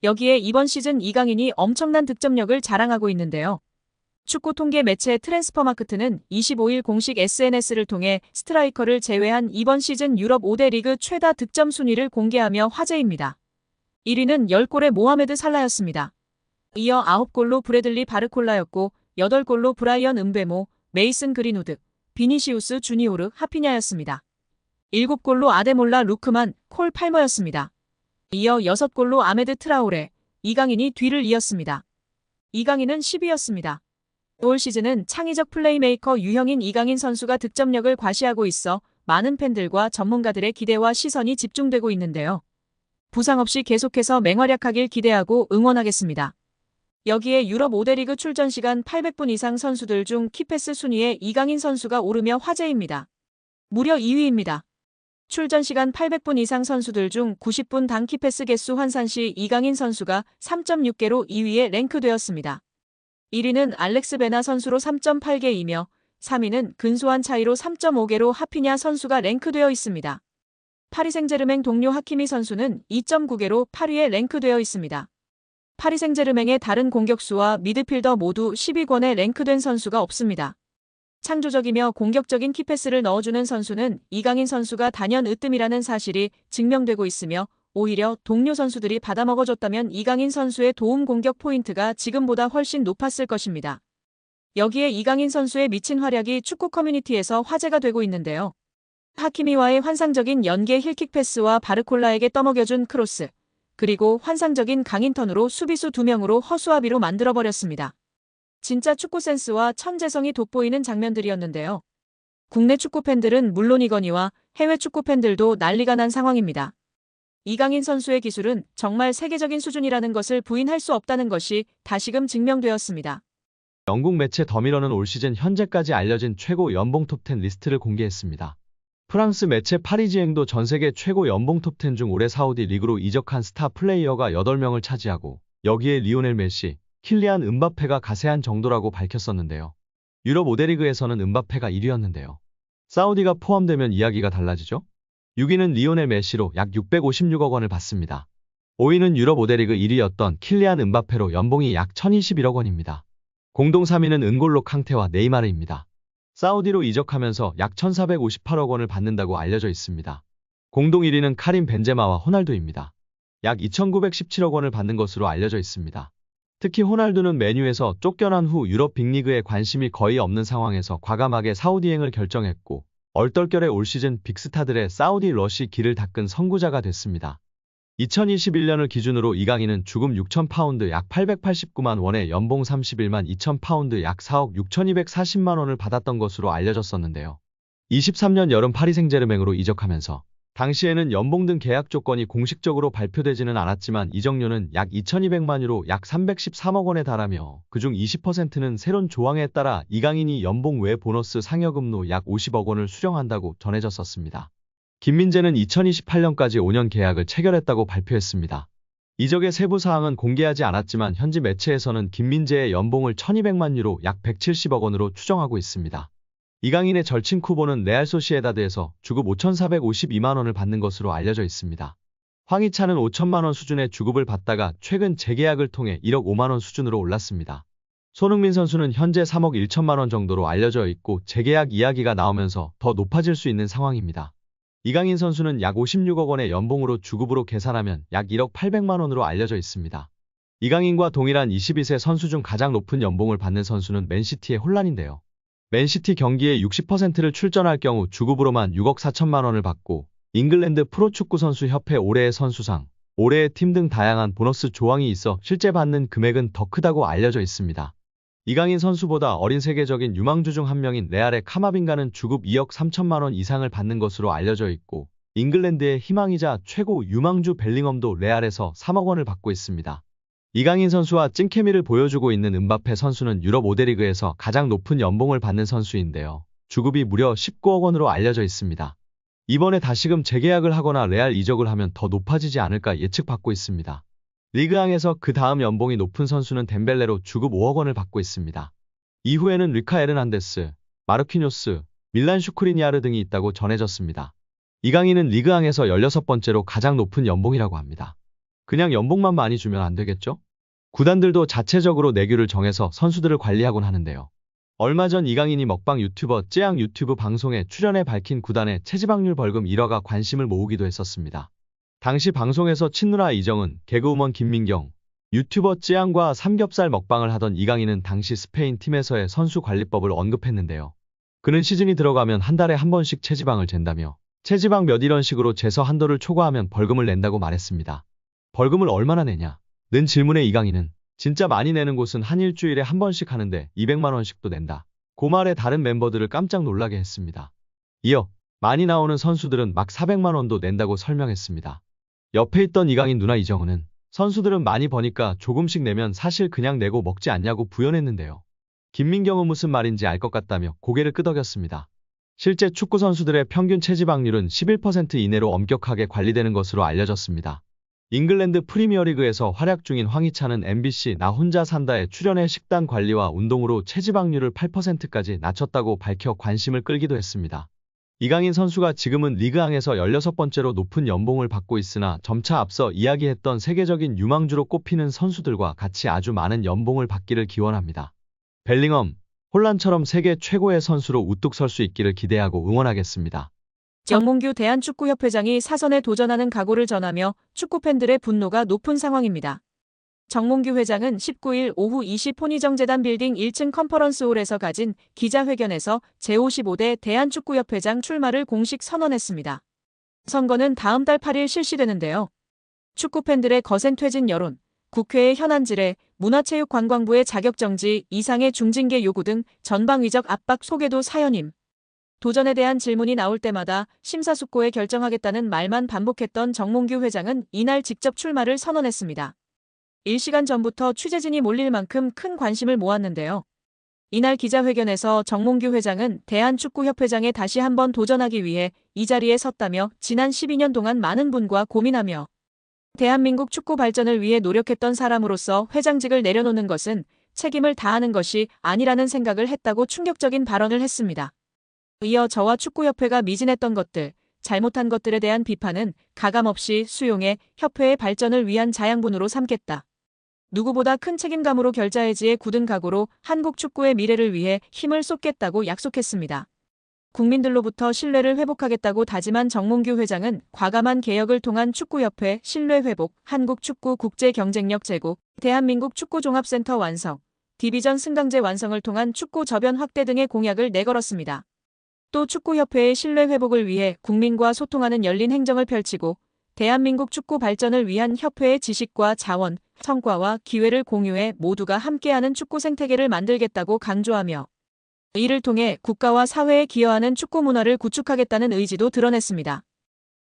여기에 이번 시즌 이강인이 엄청난 득점력을 자랑하고 있는데요. 축구 통계 매체 트랜스퍼마크트는 25일 공식 SNS를 통해 스트라이커를 제외한 이번 시즌 유럽 5대 리그 최다 득점 순위를 공개하며 화제입니다. 1위는 10골의 모하메드 살라였습니다. 이어 9골로 브래들리 바르콜라였고 8골로 브라이언 음베모, 메이슨 그린우드, 비니시우스 주니오르 하피냐였습니다. 7골로 아데몰라 루크만, 콜 팔머였습니다. 이어 6골로 아메드 트라오레, 이강인이 뒤를 이었습니다. 이강인은 10위였습니다. 올 시즌은 창의적 플레이메이커 유형인 이강인 선수가 득점력을 과시하고 있어 많은 팬들과 전문가들의 기대와 시선이 집중되고 있는데요. 부상 없이 계속해서 맹활약하길 기대하고 응원하겠습니다. 여기에 유럽 5대 리그 출전 시간 800분 이상 선수들 중 키패스 순위에 이강인 선수가 오르며 화제입니다. 무려 2위입니다. 출전 시간 800분 이상 선수들 중 90분당 키패스 개수 환산 시 이강인 선수가 3.6개로 2위에 랭크되었습니다. 1위는 알렉스 베나 선수로 3.8개이며 3위는 근소한 차이로 3.5개로 하피냐 선수가 랭크되어 있습니다. 파리 생제르맹 동료 하키미 선수는 2.9개로 8위에 랭크되어 있습니다. 파리 생제르맹의 다른 공격수와 미드필더 모두 10위권에 랭크된 선수가 없습니다. 창조적이며 공격적인 키패스를 넣어주는 선수는 이강인 선수가 단연 으뜸이라는 사실이 증명되고 있으며 오히려 동료 선수들이 받아먹어줬다면 이강인 선수의 도움 공격 포인트가 지금보다 훨씬 높았을 것입니다. 여기에 이강인 선수의 미친 활약이 축구 커뮤니티에서 화제가 되고 있는데요. 하키미와의 환상적인 연계 힐킥 패스와 바르콜라에게 떠먹여준 크로스, 그리고 환상적인 강인턴으로 수비수 2명으로 허수아비로 만들어버렸습니다. 진짜 축구 센스와 천재성이 돋보이는 장면들이었는데요. 국내 축구 팬들은 물론이거니와 해외 축구 팬들도 난리가 난 상황입니다. 이강인 선수의 기술은 정말 세계적인 수준이라는 것을 부인할 수 없다는 것이 다시금 증명되었습니다. 영국 매체 더미러는 올 시즌 현재까지 알려진 최고 연봉 톱10 리스트를 공개했습니다. 프랑스 매체 파리지앵도 전세계 최고 연봉 톱10 중 올해 사우디 리그로 이적한 스타 플레이어가 8명을 차지하고 여기에 리오넬 메시, 킬리안 음바페가 가세한 정도라고 밝혔었는데요. 유럽 5대 리그에서는 음바페가 1위였는데요. 사우디가 포함되면 이야기가 달라지죠? 6위는 리오넬 메시로 약 656억 원을 받습니다. 5위는 유럽 5대 리그 1위였던 킬리안 음바페로 연봉이 약 1021억 원입니다. 공동 3위는 은골로 캉테와 네이마르입니다. 사우디로 이적하면서 약 1458억 원을 받는다고 알려져 있습니다. 공동 1위는 카림 벤제마와 호날두입니다. 약 2917억 원을 받는 것으로 알려져 있습니다. 특히 호날두는 맨유에서 쫓겨난 후 유럽 빅리그에 관심이 거의 없는 상황에서 과감하게 사우디행을 결정했고 얼떨결에 올 시즌 빅스타들의 사우디 러시 길을 닦은 선구자가 됐습니다. 2021년을 기준으로 이강인은 주금 6,000파운드 약 889만 원에 연봉 31만 2,000파운드 약 4억 6,240만 원을 받았던 것으로 알려졌었는데요. 23년 여름 파리 생제르맹으로 이적하면서 당시에는 연봉 등 계약 조건이 공식적으로 발표되지는 않았지만 이적료는 약 2,200만 유로 약 313억 원에 달하며 그중 20%는 새로운 조항에 따라 이강인이 연봉 외 보너스 상여금로 약 50억 원을 수령한다고 전해졌었습니다. 김민재는 2028년까지 5년 계약을 체결했다고 발표했습니다. 이적의 세부 사항은 공개하지 않았지만 현지 매체에서는 김민재의 연봉을 1,200만 유로 약 170억 원으로 추정하고 있습니다. 이강인의 절친 쿠보는 레알 소시에다드에서 주급 5,452만 원을 받는 것으로 알려져 있습니다. 황희찬은 5천만 원 수준의 주급을 받다가 최근 재계약을 통해 1억 5만 원 수준으로 올랐습니다. 손흥민 선수는 현재 3억 1천만 원 정도로 알려져 있고 재계약 이야기가 나오면서 더 높아질 수 있는 상황입니다. 이강인 선수는 약 56억 원의 연봉으로 주급으로 계산하면 약 1억 800만 원으로 알려져 있습니다. 이강인과 동일한 22세 선수 중 가장 높은 연봉을 받는 선수는 맨시티의 혼란인데요. 맨시티 경기에 60%를 출전할 경우 주급으로만 6억 4천만 원을 받고 잉글랜드 프로축구 선수 협회 올해의 선수상, 올해의 팀 등 다양한 보너스 조항이 있어 실제 받는 금액은 더 크다고 알려져 있습니다. 이강인 선수보다 어린 세계적인 유망주 중 한 명인 레알의 카마빈가는 주급 2억 3천만 원 이상을 받는 것으로 알려져 있고 잉글랜드의 희망이자 최고 유망주 벨링엄도 레알에서 3억 원을 받고 있습니다. 이강인 선수와 찐케미를 보여주고 있는 음바페 선수는 유럽 5대 리그에서 가장 높은 연봉을 받는 선수인데요. 주급이 무려 19억 원으로 알려져 있습니다. 이번에 다시금 재계약을 하거나 레알 이적을 하면 더 높아지지 않을까 예측받고 있습니다. 리그앙에서 그 다음 연봉이 높은 선수는 덴벨레로 주급 5억 원을 받고 있습니다. 이후에는 리카 에르난데스, 마르퀴뇨스, 밀란 슈크리니아르 등이 있다고 전해졌습니다. 이강인은 리그앙에서 16번째로 가장 높은 연봉이라고 합니다. 그냥 연봉만 많이 주면 안 되겠죠? 구단들도 자체적으로 내규를 정해서 선수들을 관리하곤 하는데요. 얼마 전 이강인이 먹방 유튜버 쯔양 유튜브 방송에 출연해 밝힌 구단의 체지방률 벌금 1억가 관심을 모으기도 했었습니다. 당시 방송에서 친누나 이정은, 개그우먼 김민경, 유튜버 쯔양과 삼겹살 먹방을 하던 이강인은 당시 스페인 팀에서의 선수 관리법을 언급했는데요. 그는 시즌이 들어가면 한 달에 한 번씩 체지방을 잰다며 체지방 몇 이런 식으로 재서 한도를 초과하면 벌금을 낸다고 말했습니다. 벌금을 얼마나 내냐? 는 질문에 이강인은 진짜 많이 내는 곳은 한 일주일에 한 번씩 하는데 200만 원씩도 낸다. 그 말에 다른 멤버들을 깜짝 놀라게 했습니다. 이어 많이 나오는 선수들은 막 400만 원도 낸다고 설명했습니다. 옆에 있던 이강인 누나 이정은은 선수들은 많이 버니까 조금씩 내면 사실 그냥 내고 먹지 않냐고 부연했는데요. 김민경은 무슨 말인지 알 것 같다며 고개를 끄덕였습니다. 실제 축구 선수들의 평균 체지방률은 11% 이내로 엄격하게 관리되는 것으로 알려졌습니다. 잉글랜드 프리미어리그에서 활약 중인 황희찬은 MBC 나 혼자 산다에 출연해 식단 관리와 운동으로 체지방률을 8%까지 낮췄다고 밝혀 관심을 끌기도 했습니다. 이강인 선수가 지금은 리그앙에서 16번째로 높은 연봉을 받고 있으나 점차 앞서 이야기했던 세계적인 유망주로 꼽히는 선수들과 같이 아주 많은 연봉을 받기를 기원합니다. 벨링엄, 홀란처럼 세계 최고의 선수로 우뚝 설 수 있기를 기대하고 응원하겠습니다. 정몽규 대한축구협회장이 사선에 도전하는 각오를 전하며 축구팬들의 분노가 높은 상황입니다. 정몽규 회장은 19일 오후 20 손희정재단 빌딩 1층 컨퍼런스홀에서 가진 기자회견에서 제55대 대한축구협회장 출마를 공식 선언했습니다. 선거는 다음 달 8일 실시되는데요. 축구팬들의 거센 퇴진 여론, 국회의 현안질에 문화체육관광부의 자격정지 이상의 중징계 요구 등 전방위적 압박 소개도 사연임. 도전에 대한 질문이 나올 때마다 심사숙고해 결정하겠다는 말만 반복했던 정몽규 회장은 이날 직접 출마를 선언했습니다. 1시간 전부터 취재진이 몰릴 만큼 큰 관심을 모았는데요. 이날 기자회견에서 정몽규 회장은 대한축구협회장에 다시 한번 도전하기 위해 이 자리에 섰다며 지난 12년 동안 많은 분과 고민하며 대한민국 축구 발전을 위해 노력했던 사람으로서 회장직을 내려놓는 것은 책임을 다하는 것이 아니라는 생각을 했다고 충격적인 발언을 했습니다. 이어 저와 축구협회가 미진했던 것들, 잘못한 것들에 대한 비판은 가감없이 수용해 협회의 발전을 위한 자양분으로 삼겠다. 누구보다 큰 책임감으로 결자해지에 굳은 각오로 한국 축구의 미래를 위해 힘을 쏟겠다고 약속했습니다. 국민들로부터 신뢰를 회복하겠다고 다짐한 정몽규 회장은 과감한 개혁을 통한 축구협회 신뢰 회복, 한국 축구 국제 경쟁력 제고, 대한민국 축구종합센터 완성, 디비전 승강제 완성을 통한 축구 저변 확대 등의 공약을 내걸었습니다. 또 축구협회의 신뢰 회복을 위해 국민과 소통하는 열린 행정을 펼치고 대한민국 축구 발전을 위한 협회의 지식과 자원, 성과와 기회를 공유해 모두가 함께하는 축구 생태계를 만들겠다고 강조하며 이를 통해 국가와 사회에 기여하는 축구 문화를 구축하겠다는 의지도 드러냈습니다.